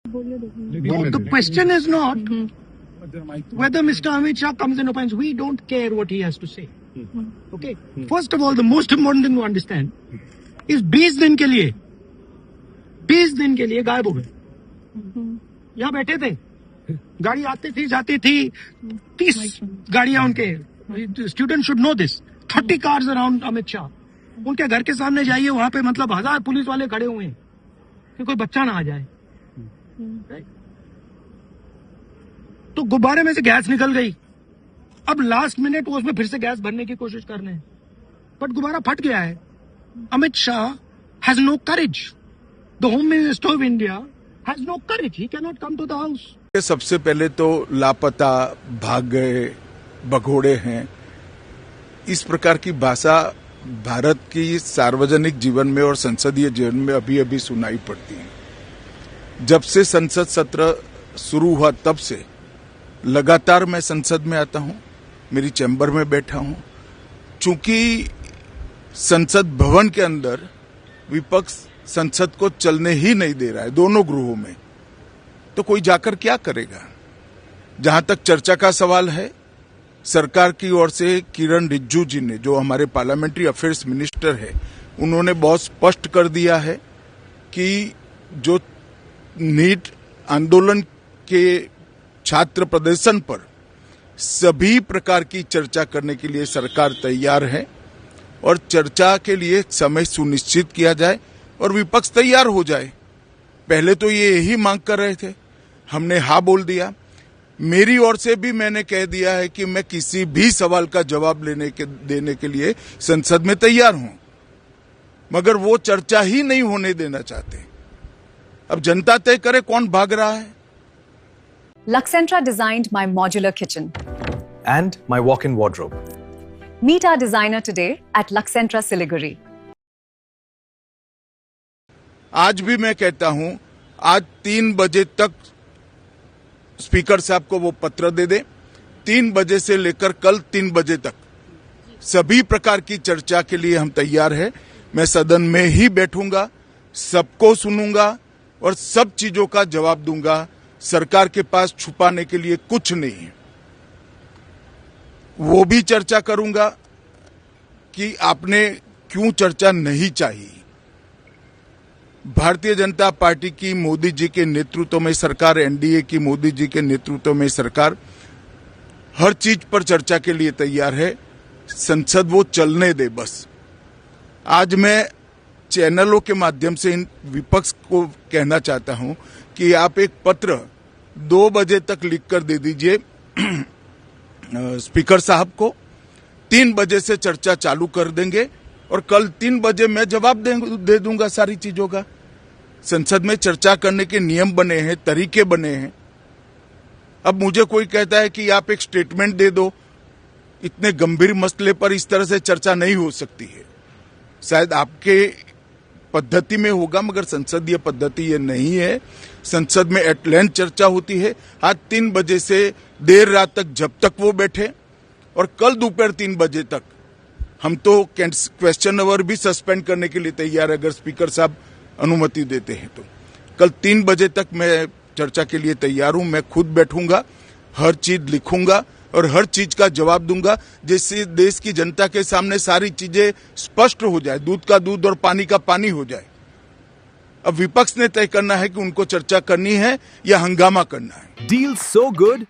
No, the question is not whether Mr. Amit Shah comes and opines. We don't care what he has to say. Okay. First of all, the most important thing to understand is 20 दिन के लिए गायब हो गए. यहाँ बैठे थे, गाड़ी आती थी जाती थी, 30 गाड़ियां उनके. Student should know this. 30 cars around Amit Shah. उनके घर के सामने जाइए, वहां पे मतलब 1000 पुलिस वाले खड़े हुए हैं कि कोई बच्चा ना आ जाए. तो गुब्बारे में से गैस निकल गई. अब लास्ट मिनट वो उसमें फिर से गैस भरने की कोशिश कर रहे हैं, बट गुब्बारा फट गया है. Amit Shah has no courage. The home minister of India has no courage. He can not come to the house. सबसे पहले तो लापता, भाग गए, भगोड़े हैं, इस प्रकार की भाषा भारत की सार्वजनिक जीवन में और संसदीय जीवन में अभी अभी सुनाई पड़ती है. जब से संसद सत्र शुरू हुआ तब से लगातार मैं संसद में आता हूं, मेरी चैम्बर में बैठा हूं. चूंकि संसद भवन के अंदर विपक्ष संसद को चलने ही नहीं दे रहा है, दोनों गृहों में, तो कोई जाकर क्या करेगा. जहां तक चर्चा का सवाल है, सरकार की ओर से किरण रिजिजू जी ने, जो हमारे पार्लियामेंट्री अफेयर्स मिनिस्टर है, उन्होंने बहुत स्पष्ट कर दिया है कि जो नीट आंदोलन के छात्र प्रदर्शन पर सभी प्रकार की चर्चा करने के लिए सरकार तैयार है और चर्चा के लिए समय सुनिश्चित किया जाए और विपक्ष तैयार हो जाए. पहले तो ये यही मांग कर रहे थे, हमने हाँ बोल दिया. मेरी ओर से भी मैंने कह दिया है कि मैं किसी भी सवाल का जवाब देने के लिए संसद में तैयार हूं, मगर वो चर्चा ही नहीं होने देना चाहते. अब जनता तय करे कौन भाग रहा है. Luxentra designed my modular kitchen and my walk-in wardrobe. Meet our designer today at Luxentra Siliguri. आज भी मैं कहता हूं, आज 3 बजे तक स्पीकर साहब को वो पत्र दे दे. 3 बजे से लेकर कल 3 बजे तक सभी प्रकार की चर्चा के लिए हम तैयार हैं. मैं सदन में ही बैठूंगा, सबको सुनूंगा और सब चीजों का जवाब दूंगा. सरकार के पास छुपाने के लिए कुछ नहीं है. वो भी चर्चा करूंगा कि आपने क्यों चर्चा नहीं चाहिए. भारतीय जनता पार्टी की मोदी जी के नेतृत्व में सरकार, एनडीए की मोदी जी के नेतृत्व में सरकार हर चीज पर चर्चा के लिए तैयार है. संसद वो चलने दे बस. आज मैं चैनलों के माध्यम से इन विपक्ष को कहना चाहता हूं कि आप एक पत्र 2 बजे तक लिखकर दे दीजिए स्पीकर साहब को. 3 बजे से चर्चा चालू कर देंगे और कल 3 बजे मैं जवाब दे दूंगा सारी चीजों का. संसद में चर्चा करने के नियम बने हैं, तरीके बने हैं. अब मुझे कोई कहता है कि आप एक स्टेटमेंट दे दो. इतने गंभीर मसले पर इस तरह से चर्चा नहीं हो सकती है. शायद आपके पद्धति में होगा, मगर संसदीय पद्धति ये नहीं है. संसद में एट लेंथ चर्चा होती है. आज 3 बजे से देर रात तक, जब तक वो बैठे, और कल दोपहर 3 बजे तक हम तो क्वेश्चन अवर भी सस्पेंड करने के लिए तैयार है अगर स्पीकर साहब अनुमति देते हैं तो. कल 3 बजे तक मैं चर्चा के लिए तैयार हूं. मैं खुद बैठूंगा, हर चीज लिखूंगा और हर चीज का जवाब दूंगा, जिससे देश की जनता के सामने सारी चीजें स्पष्ट हो जाए, दूध का दूध और पानी का पानी हो जाए. अब विपक्ष ने तय करना है कि उनको चर्चा करनी है या हंगामा करना है. Deals so good,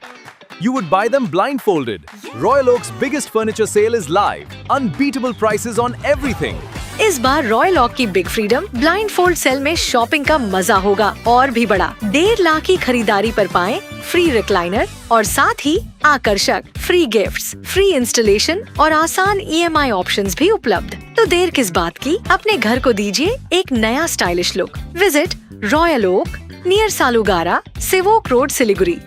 you would buy them blindfolded. Royal Oak's biggest furniture sale is live. Unbeatable prices on everything. इस बार रॉयल ओक की big freedom blind fold sale में शॉपिंग का मजा होगा और भी बड़ा. 1.5 लाख की खरीदारी पर पाएं फ्री रिक्लाइनर और साथ ही आकर्षक फ्री गिफ्ट्स, फ्री इंस्टॉलेशन और आसान EMI ऑप्शंस भी उपलब्ध. तो देर किस बात की, अपने घर को दीजिए एक नया stylish look. Visit Royal Oak near Salugara, Sevoke road, Siliguri.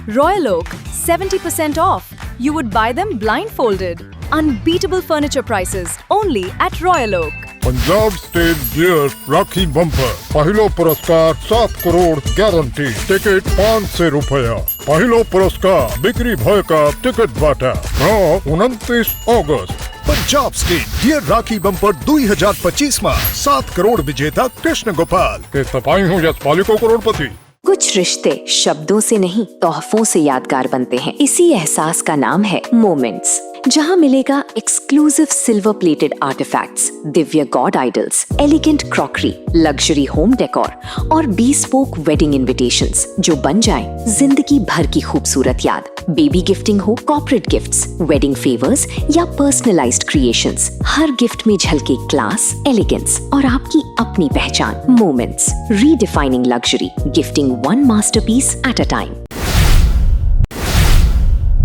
Royal Oak, 70% off. You would buy them blindfolded. Unbeatable furniture prices only at Royal Oak. Punjab state gear rakhi bumper. पहिलो पुरस्कार 7 करोड़ गारंटी. टिकट 500 रुपया. पहिलो पुरस्कार बिक्री भय का टिकट बाटा 29 अगस्त. पंजाब स्टेट गियर राखी bumper 2025 में 7 करोड़ विजेता कृष्ण गोपाल के तपाईं हूँ यस पालिको करोड़पति. कुछ रिश्ते शब्दों से नहीं तोहफों से यादगार बनते हैं। इसी एहसास का नाम है मोमेंट्स, जहां मिलेगा exclusive silver plated artefacts, Divya God idols, elegant crockery, luxury home decor और bespoke वेडिंग इनविटेशंस जो बन जाए जिंदगी भर की खूबसूरत याद। बेबी गिफ्टिंग हो, कॉर्पोरेट गिफ्ट्स, वेडिंग फेवर्स या पर्सनलाइज्ड क्रिएशंस, हर गिफ्ट में झलके क्लास, एलिगेंस और आपकी अपनी पहचान। Moments, redefining luxury, gifting one masterpiece at a time.